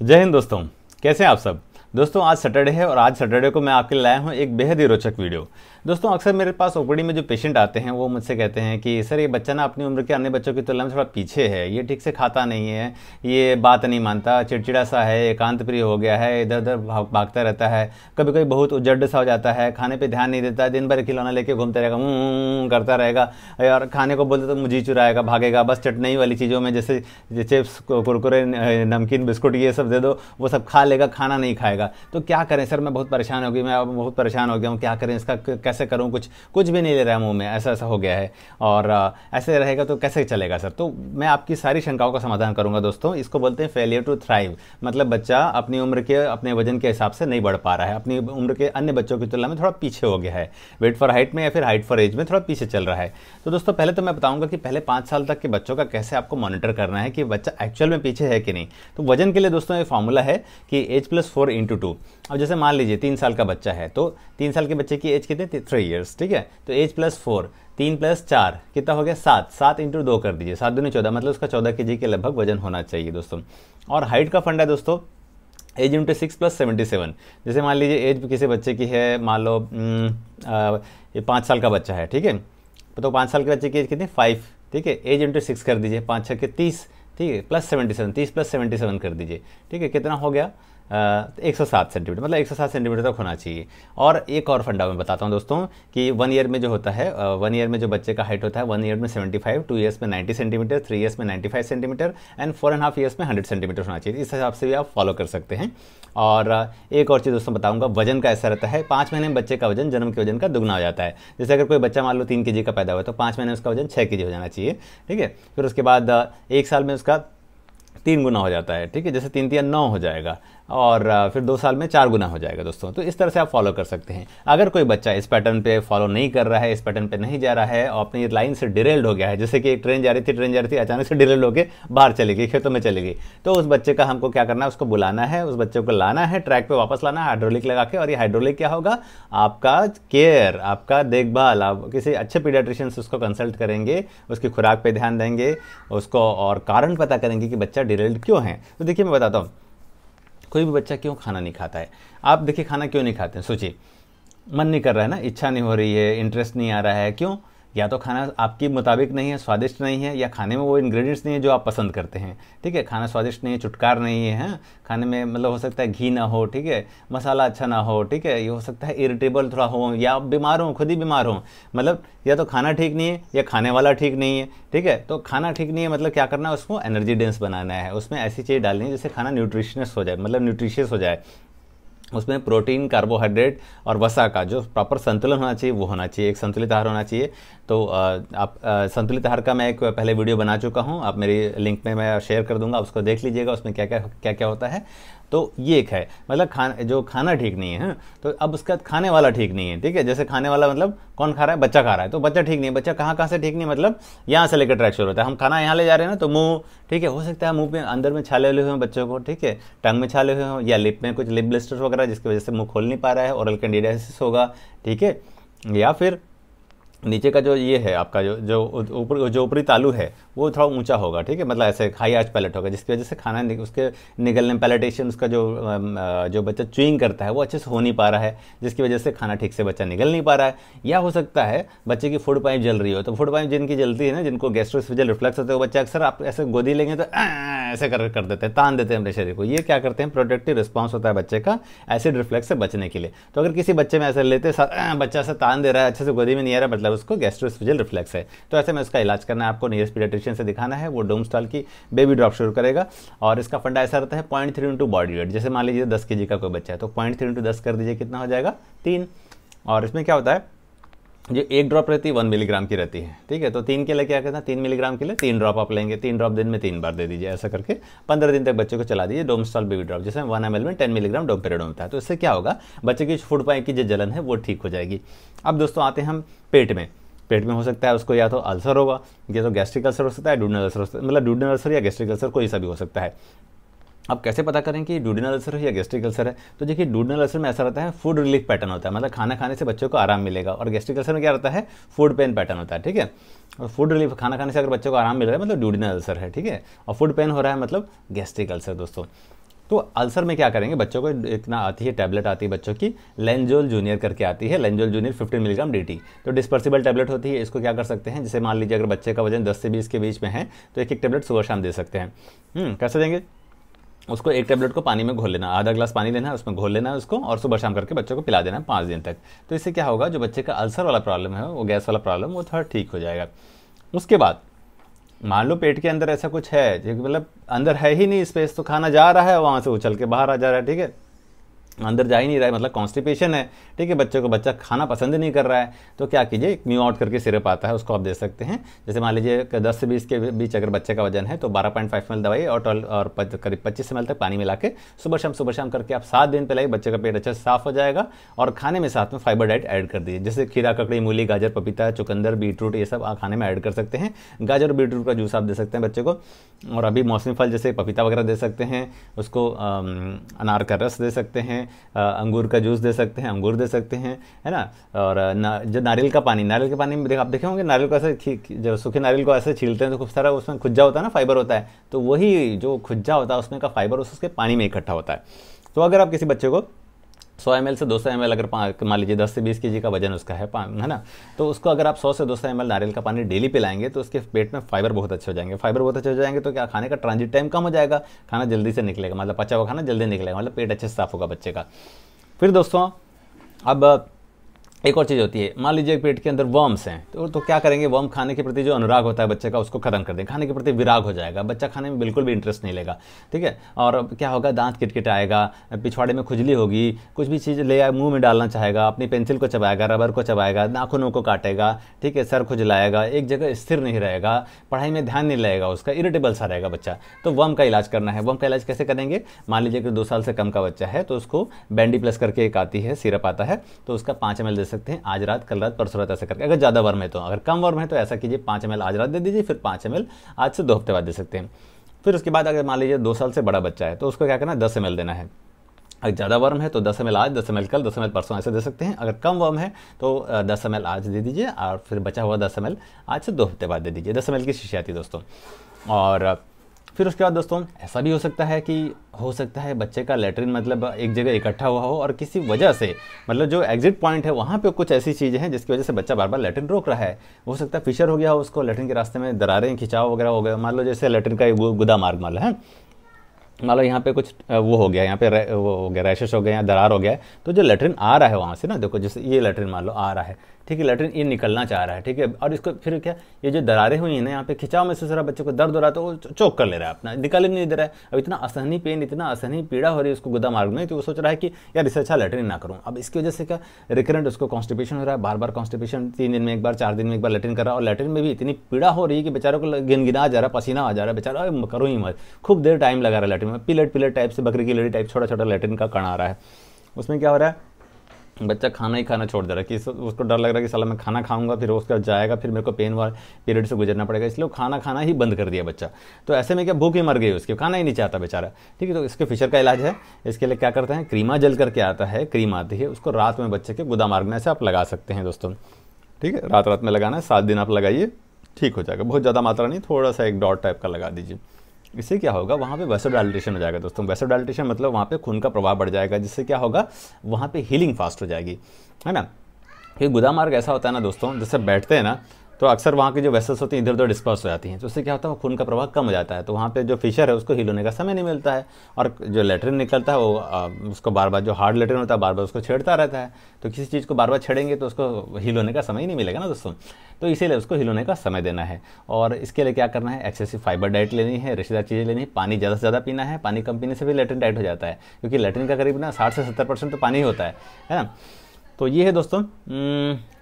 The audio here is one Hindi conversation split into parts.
जय हिंद दोस्तों, कैसे हैं आप सब। दोस्तों आज सैटरडे है और आज सैटरडे को मैं आपके लिए लाया हूं एक बेहद ही रोचक वीडियो। दोस्तों अक्सर मेरे पास ओपीडी में जो पेशेंट आते हैं वो मुझसे कहते हैं कि सर ये बच्चा ना अपनी उम्र के अन्य बच्चों की तुलना में थोड़ा पीछे है, ये ठीक से खाता नहीं है, ये बात नहीं मानता, चिड़चिड़ा सा है, एकांत प्रिय हो गया है, इधर उधर भागता रहता है, कभी कभी बहुत उजड़ सा हो जाता है, खाने पर ध्यान नहीं देता, दिन भर खिलौना लेके घूमता रहेगा, करता रहेगा और खाने को बोलते तो मुझे चुराएगा, भागेगा, बस चटनी वाली चीज़ों में जैसे चिप्स, कुरकुरे, नमकीन, बिस्कुट ये सब दे दो वो सब खा लेगा, खाना नहीं खाएगा। तो क्या करें सर, मैं बहुत परेशान हो गई, मैं बहुत परेशान हो गया हूँ, क्या करें, इसका कैसे करूँ, कुछ भी नहीं ले रहा है मुंह में, ऐसा हो गया है और ऐसे रहेगा तो कैसे चलेगा सर। तो मैं आपकी सारी शंकाओं का समाधान करूंगा दोस्तों। इसको बोलते हैं फेलियर टू थ्राइव, मतलब बच्चा अपनी उम्र के अपने वजन के हिसाब से नहीं बढ़ पा रहा है, अपनी उम्र के अन्य बच्चों की तुलना में थोड़ा पीछे हो गया है, वेट फॉर हाइट में या फिर हाइट फॉर एज में थोड़ा पीछे चल रहा है। तो दोस्तों पहले तो मैं बताऊंगा कि पहले 5 साल तक के बच्चों का कैसे आपको मॉनिटर करना है कि बच्चा एक्चुअल में पीछे है कि नहीं। तो वजन के लिए दोस्तों ये फॉर्मूला है कि एज प्लस 4 इंटू 2। अब जैसे मान लीजिए 3 साल का बच्चा है तो 3 साल के बच्चे की एज कितनी, 3 ईयर्स, ठीक है। तो एज प्लस 4, 3 प्लस 4 कितना हो गया, 7 इंटू 2 कर दीजिए, 7 दूनी 14, मतलब उसका 14 kg के लगभग वजन होना चाहिए दोस्तों। और हाइट का फंडा दोस्तों एज इंटू 6 प्लस 77। जैसे मान लीजिए एज किसी बच्चे की है, मान लो ये 5 साल का बच्चा है, ठीक है। तो 5 साल के बच्चे की एज कितनी, 5, ठीक है। एज इंटू 6 कर दीजिए, 5 6 के 30, ठीक है, प्लस 77, 30 प्लस 77 कर दीजिए, ठीक है। कितना हो गया, 107 सेंटीमीटर, मतलब 107 सेंटीमीटर तक होना चाहिए। और एक और फंडा मैं बताता हूँ दोस्तों कि 1 ईयर में जो होता है, 1 ईयर में जो बच्चे का हाइट होता है, 1 ईयर में 75, 2 ईयर्स में 90 सेंटीमीटर, 3 ईयर्स में 95 सेंटीमीटर एंड 4.5 ईयर्स में 100 सेंटीमीटर होना चाहिए। इस हिसाब से भी आप फॉलो कर सकते हैं। और एक और चीज़ दोस्तों बताऊंगा, वजन का ऐसा रहता है, 5 महीने में बच्चे का वजन जन्म के वजन का दुगना हो जाता है। जैसे अगर कोई बच्चा मान लो 3 kg का पैदा हुआ तो 5 महीने में उसका वजन 6 kg हो जाना चाहिए, ठीक है। फिर उसके बाद 1 साल में उसका 3 गुना हो जाता है, ठीक है। जैसे 3 3 9 हो जाएगा और फिर 2 साल में 4 गुना हो जाएगा दोस्तों। तो इस तरह से आप फॉलो कर सकते हैं। अगर कोई बच्चा इस पैटर्न पे फॉलो नहीं कर रहा है, इस पैटर्न पे नहीं जा रहा है और अपनी लाइन से डिरेल्ड हो गया है, जैसे कि एक ट्रेन जा रही थी अचानक से डिरेल्ड होकर बाहर चली गई, खेतों में चली गई, तो उस बच्चे का हमको क्या करना है, उसको बुलाना है, उस बच्चे को लाना है, ट्रैक पे वापस लाना है हाइड्रोलिक लगा के। और ये हाइड्रोलिक क्या होगा, आपका केयर, आपका देखभाल, आप किसी अच्छे पीडियाट्रिशियन से उसको कंसल्ट करेंगे, उसकी खुराक पे ध्यान देंगे उसको और कारण पता करेंगे कि बच्चा डिरेल्ड क्यों है। तो देखिए मैं बताता हूँ, कोई भी बच्चा क्यों खाना नहीं खाता है। आप देखिए खाना क्यों नहीं खाते हैं, सोचिए, मन नहीं कर रहा है ना, इच्छा नहीं हो रही है, इंटरेस्ट नहीं आ रहा है, क्यों? या तो खाना आपकी मुताबिक नहीं है, स्वादिष्ट नहीं है, या खाने में वो इंग्रेडिएंट्स नहीं है जो आप पसंद करते हैं, ठीक है। खाना स्वादिष्ट नहीं है, चुटकार नहीं है, हाँ? खाने में मतलब हो सकता है घी ना हो, ठीक है, मसाला अच्छा ना हो, ठीक है, ये हो सकता है इरिटेबल थोड़ा हो, या आप बीमार हो, खुद ही बीमार हो, मतलब या तो खाना ठीक नहीं है या खाने वाला ठीक नहीं है, ठीक है। तो खाना ठीक नहीं है मतलब क्या करना है, उसको एनर्जी डेंस बनाना है, उसमें ऐसी चीज़ डालनी है जिससे खाना न्यूट्रिशनस हो जाए, मतलब न्यूट्रिशियस हो जाए। उसमें प्रोटीन, कार्बोहाइड्रेट और वसा का जो प्रॉपर संतुलन होना चाहिए वो होना चाहिए, एक संतुलित आहार होना चाहिए। तो आप संतुलित आहार का मैं एक पहले वीडियो बना चुका हूँ, आप मेरी लिंक में मैं शेयर कर दूंगा, उसको देख लीजिएगा, उसमें क्या क्या होता है। तो ये एक है, मतलब जो खाना ठीक नहीं है, तो अब उसका खाने वाला ठीक नहीं है, ठीक है। जैसे खाने वाला मतलब कौन खा रहा है, बच्चा खा रहा है, तो बच्चा ठीक नहीं है। बच्चा कहाँ से ठीक नहीं, मतलब यहाँ से लेकर ट्रैक शुरू होता है, हम खाना यहाँ ले जा रहे हैं ना, तो मुंह, ठीक है, हो सकता है मुंह पे अंदर में छाले हुए हों बच्चों को, ठीक है, टंग में छाले हुए हों, या लिप में कुछ लिप ब्लिस्टर्स वगैरह जिसकी वजह से मुंह खोल नहीं पा रहा है, ओरल कैंडिडियासिस होगा, ठीक है। या फिर नीचे का जो ये है आपका जो ऊपरी तालू है वो थोड़ा ऊंचा होगा, ठीक है, मतलब ऐसे हाई आर्च पैलेट होगा, जिसकी वजह से खाना उसके निगलने पैलेटेशन, उसका जो बच्चा च्यूइंग करता है वो अच्छे से हो नहीं पा रहा है, जिसकी वजह से खाना ठीक से बच्चा निगल नहीं पा रहा है। या हो सकता है बच्चे की फूड पाइप जल रही हो, तो फूड पाइप जिनकी जलती है ना, जिनको गैस्ट्रोएसोफेजियल रिफ्लक्स होता है, वो बच्चा अक्सर आप ऐसे गोदी लेंगे तो ऐसे कर देते हैं, तान देते हैं अपने शरीर को। ये क्या करते हैं, प्रोटेक्टिव रिस्पॉन्स होता है बच्चे का एसिड रिफ्लक्स से बचने के लिए। तो अगर किसी बच्चे में ऐसे लेते बच्चा से तान दे रहा है, अच्छे से गोदी में नहीं आ रहा, मतलब उसको गैस्ट्रोएसोफेजियल रिफ्लक्स है। तो ऐसे में उसका इलाज करना है, आपको नियरेस्ट पीडियाट्रिशियन से दिखाना है, वो डोमस्टॉल की बेबी ड्रॉप शुरू करेगा। और इसका फंडा ऐसा रहता है 0.3 इंटू बॉडी वेट। जैसे मान लीजिए 10 kg का कोई बच्चा है तो 0.3 इंटू 10 कर दीजिए, कितना हो जाएगा, 3। और इसमें क्या होता है, जो एक ड्रॉप रहती है 1 मिलीग्राम की रहती है, ठीक है। तो 3 के लिए क्या कहते हैं, 3 मिलीग्राम के लिए 3 ड्रॉप आप लेंगे, 3 ड्रॉप दिन में 3 बार दे दीजिए, ऐसा करके 15 दिन तक बच्चे को चला दीजिए। डोमस्टॉल बेबी ड्रॉप, जैसे 1 ml में 10 मिलीग्राम डोमपेराडोन होता है। तो इससे क्या होगा, बच्चे की फूड पाइप की जो जलन है वो ठीक हो जाएगी। अब दोस्तों आते हैं हम पेट में। पेट में हो सकता है उसको या तो अल्सर होगा, या तो गैस्ट्रिक अल्सर हो सकता है, डूडेनल अल्सर हो सकता है, मतलब डूडेनल अल्सर या गैस्ट्रिक अल्सर कोई सा भी हो सकता है। अब कैसे पता करें कि डूडेनल अल्सर है या गैस्ट्रिक अल्सर है, तो देखिए डूडेनल अल्सर में ऐसा रहता है फूड रिलीफ पैटर्न होता है, मतलब खाना खाने से बच्चों को आराम मिलेगा। और गैस्ट्रिक अल्सर में क्या रहता है, फूड पेन पैटर्न होता है, ठीक है। और फूड रिलीफ, खाना खाने से अगर बच्चों को आराम मिल रहा है मतलब डूडेनल अल्सर है, ठीक है। और फूड पेन हो रहा है मतलब गैस्ट्रिक अल्सर दोस्तों। तो अल्सर में क्या करेंगे, बच्चों को एक ना आती है टैबलेट आती है बच्चों की, लेंजोल जूनियर करके आती है, लेंजोल जूनियर 15 मिलीग्राम DT। तो डिस्पर्सिबल टैबलेट होती है, इसको क्या कर सकते हैं, जैसे मान लीजिए अगर बच्चे का वजन 10 से 20 के बीच में है तो एक टैबलेट सुबह शाम दे सकते हैं। कैसे देंगे, उसको एक टैबलेट को पानी में घोल लेना, आधा ग्लास पानी लेना है, उसमें घोल लेना है उसको, और सुबह शाम करके बच्चों को पिला देना है 5 दिन तक। तो इससे क्या होगा, जो बच्चे का अल्सर वाला प्रॉब्लम है, वो गैस वाला प्रॉब्लम, वो थोड़ा ठीक हो जाएगा। उसके बाद मान लो पेट के अंदर ऐसा कुछ है, मतलब अंदर है ही नहीं स्पेस, तो खाना जा रहा है वहाँ से उछल के बाहर आ जा रहा है, ठीक है, अंदर जा ही नहीं रहा है, मतलब कॉन्स्टिपेशन है, ठीक है, बच्चा खाना पसंद नहीं कर रहा है। तो क्या कीजिए, एक म्यू आउट करके सिरप आता है, उसको आप दे सकते हैं। जैसे मान लीजिए 10 से 20 के बीच अगर बच्चे का वजन है तो 12.5 ml दवाई और करीब 25 ml तक पानी मिला के सुबह शाम करके आप 7 दिन पिलाइए, बच्चे का पेट अच्छे से साफ हो जाएगा। और खाने में साथ में फाइबर डाइट ऐड कर दीजिए, जैसे खीरा, ककड़ी, मूली, गाजर, पपीता, चुकंदर, बीटरूट, ये सब आप खाने में ऐड कर सकते हैं। गाजर और बीटरूट का जूस आप दे सकते हैं बच्चे को। और अभी मौसमी फल जैसे पपीता वगैरह दे सकते हैं उसको, अनार का रस दे सकते हैं, अंगूर का जूस दे सकते हैं, अंगूर दे सकते हैं, है ना। और जो नारियल का पानी में आप देखे होंगे, नारियल को ऐसे जो सूखे नारियल को ऐसे छीलते हैं तो खूब सारा उसमें खुज्जा होता है ना, फाइबर होता है, तो वही जो खुज्जा होता है उसमें का फाइबर उसके पानी में इकट्ठा होता है। तो अगर आप किसी बच्चे को 100 ml से 200 ml अगर मान लीजिए 10 से 20 kg का वजन उसका है ना, तो उसको अगर आप 100 से 200 ml नारियल का पानी डेली पिलाएंगे तो उसके पेट में फाइबर बहुत अच्छे हो जाएंगे। फाइबर बहुत अच्छे हो जाएंगे तो क्या, खाने का ट्रांजिट टाइम कम हो जाएगा, खाना जल्दी से निकलेगा, मतलब पचा हुआ खाना जल्दी निकलेगा, मतलब पेट अच्छे से साफ होगा बच्चे का। फिर दोस्तों अब एक और चीज़ होती है, मान लीजिए पेट के अंदर वर्म्स हैं तो क्या करेंगे, वर्म खाने के प्रति जो अनुराग होता है बच्चे का उसको खत्म कर देंगे, खाने के प्रति विराग हो जाएगा, बच्चा खाने में बिल्कुल भी इंटरेस्ट नहीं लेगा, ठीक है। और क्या होगा, दांत किटकिटाएगा, पिछवाड़े में खुजली होगी, कुछ भी चीज़ ले आए मुंह में डालना चाहेगा, अपनी पेंसिल को चबाएगा, रबर को चबाएगा, नाखूनों को काटेगा, ठीक है, सर खुजलाएगा, एक जगह स्थिर नहीं रहेगा, पढ़ाई में ध्यान नहीं लगेगा उसका, इरिटेबल सा रहेगा बच्चा। तो वर्म का इलाज करना है। वर्म का इलाज कैसे करेंगे, मान लीजिए कि 2 साल से कम का बच्चा है तो उसको बैंडी प्लस करके एक आती है, सिरप आता है, तो उसका 5 ml दे सकते हैं आज रात, कल रात, परसों रात, ऐसे करके। अगर ज़्यादा वर्म है तो, अगर कम वर्म है तो ऐसा कीजिए 5 ml आज रात दे दीजिए, फिर 5 ml आज से 2 हफ्ते बाद दे सकते हैं। फिर उसके बाद अगर मान लीजिए 2 साल से बड़ा बच्चा है तो उसको क्या करना है, 10 ml देना है। अगर ज़्यादा वर्म है तो 10 ml आज, 10 ml कल, 10 ml परसों, ऐसे दे सकते हैं। अगर कम वर्म है तो 10 ml आज दे दीजिए और फिर बचा हुआ 10 ml आज से 2 हफ्ते बाद दे दीजिए। 10 ml की शीशी आती है दोस्तों। और फिर उसके बाद दोस्तों ऐसा भी हो सकता है बच्चे का लेटरिन मतलब एक जगह इकट्ठा हुआ हो और किसी वजह से, मतलब जो एग्जिट पॉइंट है वहाँ पे कुछ ऐसी चीज़ें हैं जिसकी वजह से बच्चा बार बार लेटरिन रोक रहा है। हो सकता है फिशर हो गया हो उसको, लेटरिन के रास्ते में दरारें, खिंचाव वगैरह हो गया। मान लो जैसे लेटरिन का गुदा मार्ग मान लो है, मान लो यहाँ पे कुछ वो हो गया, यहाँ पे वो हो गया, रैशेस हो गए या दरार हो गया है, तो जो लेटरिन आ रहा है वहाँ से ना, देखो जैसे ये लेटरिन मान लो आ रहा है, ठीक है, लेटरिन ये निकलना चाह रहा है, ठीक है, और इसको फिर क्या, ये जो दरारें हुई हैं ना, यहाँ पे खिंचाव महसूस हो रहा है, बच्चे को दर्द हो रहा है तो वो चोक कर ले रहा है, अपना निकाल ही नहीं दे रहा है। अब इतना असहनीय पेन, इतना असहनीय पीड़ा हो रही है उसको गुदा मार्ग में, तो वो सोच रहा है कि यार इससे अच्छा लेटरिन ना करूँ। अब इसकी वजह से क्या, रिकरेंट उसको कॉन्स्टिपेशन हो रहा है, बार बार कॉन्स्टिपेशन, 3 दिन में एक बार, 4 दिन में एक बार लेटरिन कर रहा है, और लेटरिन में भी इतनी पीड़ा हो रही है कि बेचारों को गिनगिना जा रहा है, पसीना आ जा रहा है, बेचारा करो ही मत, खूब देर टाइम लगा रहा है लेटरिन में, पिलेट टाइप से, बकरी की लड़ी टाइप छोटा छोटा लेटरिन का कण आ रहा है। उसमें क्या हो रहा है, बच्चा खाना ही खाना छोड़ दे रहा है कि उसको डर लग रहा है कि साला मैं खाना खाऊंगा फिर उसका जाएगा, फिर मेरे को पेन वाले पीरियड से गुजरना पड़ेगा, इसलिए खाना खाना ही बंद कर दिया बच्चा। तो ऐसे में क्या, भूख ही मर गई उसकी, खाना ही नहीं चाहता बेचारा, ठीक है। तो इसके फिशर का इलाज है, इसके लिए क्या करते हैं, क्रीमा जल करके आता है, क्रीम आती है, उसको रात में बच्चे के गुदा मार्ग में ऐसे आप लगा सकते हैं दोस्तों, ठीक है। रात में लगाना है, 7 दिन आप लगाइए, ठीक हो जाएगा। बहुत ज़्यादा मात्रा नहीं, थोड़ा सा एक डॉट टाइप का लगा दीजिए। इससे क्या होगा, वहाँ पे वैसोडाइलेशन हो जाएगा दोस्तों। वैसोडाइलेशन मतलब वहाँ पे खून का प्रवाह बढ़ जाएगा, जिससे क्या होगा, वहाँ पे हीलिंग फास्ट हो जाएगी, है ना। ये गुदा मार्ग ऐसा होता है ना दोस्तों, जैसे बैठते हैं ना तो अक्सर वहाँ की जो वेसल्स होती हैं इधर उधर डिस्पर्स हो जाती हैं, तो उससे क्या होता है, खून का प्रवाह कम हो जाता है, तो वहाँ पे जो फिशर है उसको हील होने का समय नहीं मिलता है, और जो लेटरिन निकलता है वो उसको बार बार, जो हार्ड लेटरिन होता है बार बार उसको छेड़ता रहता है, तो किसी चीज़ को बार बार छेड़ेंगे तो उसको हील होने का समय ही नहीं मिलेगा ना दोस्तों। तो इसीलिए उसको हील होने का समय देना है, और इसके लिए क्या करना है, एक्सेसिव फाइबर डाइट लेनी है, रेशेदार चीज़ें लेनी है, पानी ज़्यादा से ज़्यादा पीना है। पानी कम पीने से भी लेटरिन टाइट हो जाता है, क्योंकि लेटरिन का करीब ना 60 से 70% तो पानी होता है ना। तो ये है दोस्तों,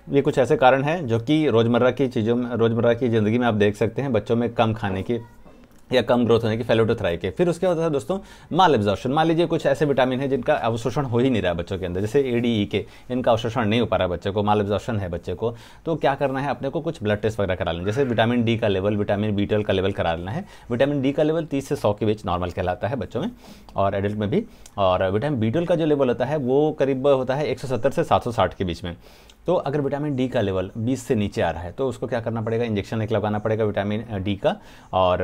ये कुछ ऐसे कारण हैं जो कि रोज़मर्रा की चीज़ों में, रोज़मर्रा की ज़िंदगी में आप देख सकते हैं बच्चों में कम खाने की या कम ग्रोथ होने की, फेलियर टू थ्राइव के। फिर उसके बाद होता है दोस्तों माल एब्जॉर्प्शन। मान लीजिए कुछ ऐसे विटामिन है जिनका अवशोषण हो ही नहीं रहा है बच्चों के अंदर, जैसे ADE इनका अवशोषण नहीं हो पा रहा है बच्चे को, माल एब्जॉर्प्शन है बच्चे को, तो क्या करना है, अपने को कुछ ब्लड टेस्ट वगैरह करा लेना, जैसे विटामिन D का लेवल, विटामिन B12 का लेवल करा लेना है। विटामिन D का लेवल 30 से 100 के बीच नॉर्मल कहलाता है बच्चों में और एडल्ट में भी, और विटामिन B12 का जो लेवल होता है वो करीब होता है 170 से 760 के बीच में। तो अगर विटामिन डी का लेवल 20 से नीचे आ रहा है तो उसको क्या करना पड़ेगा, इंजेक्शन एक लगाना पड़ेगा विटामिन डी का, और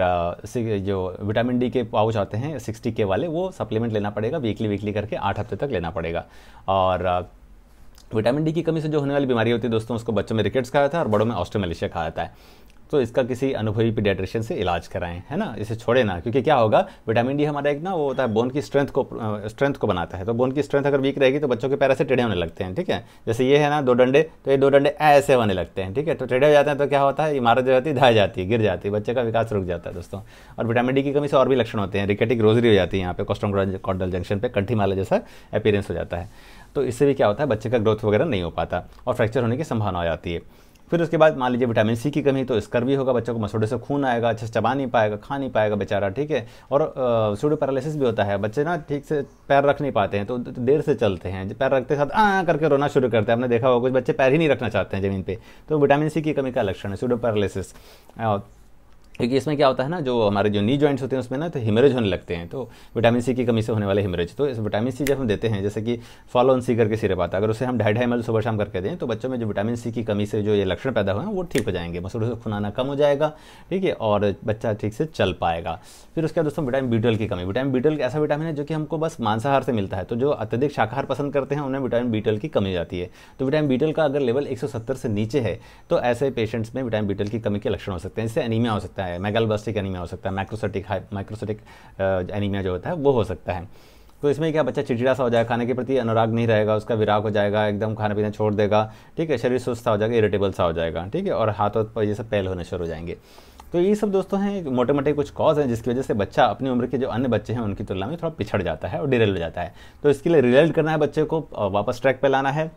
जो विटामिन डी के पाउच आते हैं 60 के वाले, वो सप्लीमेंट लेना पड़ेगा वीकली करके 8 हफ्ते तक लेना पड़ेगा। और विटामिन डी की कमी से जो होने वाली बीमारी होती है दोस्तों, उसको बच्चों में रिकेट्स कहा जाता है और बड़ों में ऑस्टियोमेलेशिया कहा जाता है। तो इसका किसी अनुभवी पीडियाट्रिशियन से इलाज कराएं, है ना, इसे छोड़े ना, क्योंकि क्या होगा, विटामिन डी हमारा एक ना वो होता है बोन की स्ट्रेंथ को बनाता है। तो बोन की स्ट्रेंथ अगर वीक रहेगी तो बच्चों के पैर ऐसे टेढ़े होने लगते हैं, ठीक है। जैसे ये है ना 2 डंडे, तो ये 2 डंडे ऐसे होने लगते हैं, ठीक है। तो टेढ़े हो जाते हैं तो क्या होता है, इमारत जो होती है ढह जाती है, गिर जाती है, बच्चे का विकास रुक जाता है दोस्तों। और विटामिन डी की कमी से और भी लक्षण होते हैं, रिकेटिक रोजरी हो जाती है यहाँ पे कोस्टोकॉन्ड्रल जंक्शन पे, कंठी माला जैसा अपीयरेंस हो जाता है। तो इससे भी क्या होता है, बच्चे का ग्रोथ वगैरह नहीं हो पाता और फ्रैक्चर होने की संभावना हो जाती है। फिर उसके बाद मान लीजिए विटामिन सी की कमी, तो स्कर भी होगा, बच्चों को मसोड़े से खून आएगा, अच्छे से चबा नहीं पाएगा, खा नहीं पाएगा बेचारा, ठीक है। और सूडो पैरालिसिस भी होता है, बच्चे ना ठीक से पैर रख नहीं पाते हैं, तो देर से चलते हैं, पैर रखते साथ करके रोना शुरू करते हैं। आपने देखा होगा कुछ बच्चे पैर ही नहीं रखना चाहते हैं ज़मीन पे, तो विटामिन सी की कमी का लक्षण है सूडो पैरालिसिस। क्योंकि इसमें क्या होता है ना, जो हमारे जो नी जॉइंट्स होते हैं उसमें ना तो हिमरेज होने लगते हैं, तो विटामिन सी की कमी से होने वाले हिमरेज। तो इस विटामिन सी जब हम देते हैं, जैसे कि फॉलो ऑन सी करके सिरप आता है, अगर उसे हम 2.5 ml सुबह शाम करके दें तो बच्चों में जो विटामिन सी की कमी से जो ये लक्षण पैदा हुए हैं वो ठीक हो जाएंगे, मसूड़ों से खून आना कम हो जाएगा, ठीक है, और बच्चा ठीक से चल पाएगा। फिर उसके बाद दोस्तों विटामिन B12 की कमी। विटामिन B12 ऐसा विटामिन है जो कि हमको बस मांसाहार से मिलता है, तो जो अत्यधिक शाकाहार पसंद करते हैं उन्हें विटामिन B12 की कमी जाती है। तो विटामिन B12 का अगर लेवल 170 से नीचे है तो ऐसे पेशेंट्स में विटामिन B12 की कमी के लक्षण हो सकते हैं। इससे एनीमिया हो सकता है, मेगालोब्लास्टिक एनीमिया हो सकता है, माइक्रोसाइटिक एनीमिया जो होता है वो हो सकता है। तो इसमें क्या, बच्चा चिड़चिड़ा सा हो जाएगा, खाने के प्रति अनुराग नहीं रहेगा, उसका विराग हो जाएगा, एकदम खाना पीना छोड़ देगा, ठीक है, शरीर सुस्त सा हो जाएगा, इरिटेबल सा हो जाएगा, ठीक है, और हाथों पर ये सब पैल होने शुरू हो जाएंगे। तो ये सब दोस्तों हैं मोटे मोटे कुछ कॉज हैं जिसकी वजह से बच्चा अपनी उम्र के जो अन्य बच्चे हैं उनकी तुलना में थोड़ा पिछड़ जाता है और डिरेल हो जाता है। तो इसके लिए रिलेट करना है, बच्चे को वापस ट्रैक पे लाना है,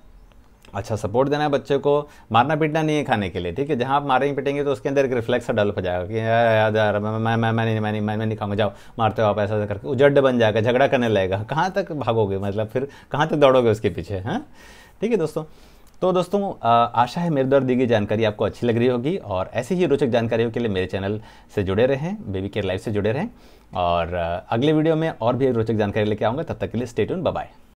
अच्छा सपोर्ट देना है बच्चे को, मारना पीटना नहीं है खाने के लिए, ठीक है। जहाँ आप मारेंगे पीटेंगे तो उसके अंदर एक रिफ्लेक्स डेवलप हो जाएगा कि यार मैं नहीं खाऊंगा, जाओ मारते हो आप, ऐसा करके उजड़ बन जाएगा, झगड़ा करने लगेगा। कहाँ तक भागोगे, मतलब फिर कहाँ तक दौड़ोगे उसके पीछे, हैं, ठीक है दोस्तों। तो दोस्तों आशा है मेरे द्वारा दी गई जानकारी आपको अच्छी लग रही होगी, और ऐसी ही रोचक जानकारियों के लिए मेरे चैनल से जुड़े रहें, बेबी केयर लाइफ से जुड़े रहें, और अगले वीडियो में और भी रोचक जानकारी लेके आऊँगा। तब तक के लिए स्टे ट्यून, बाय बाय।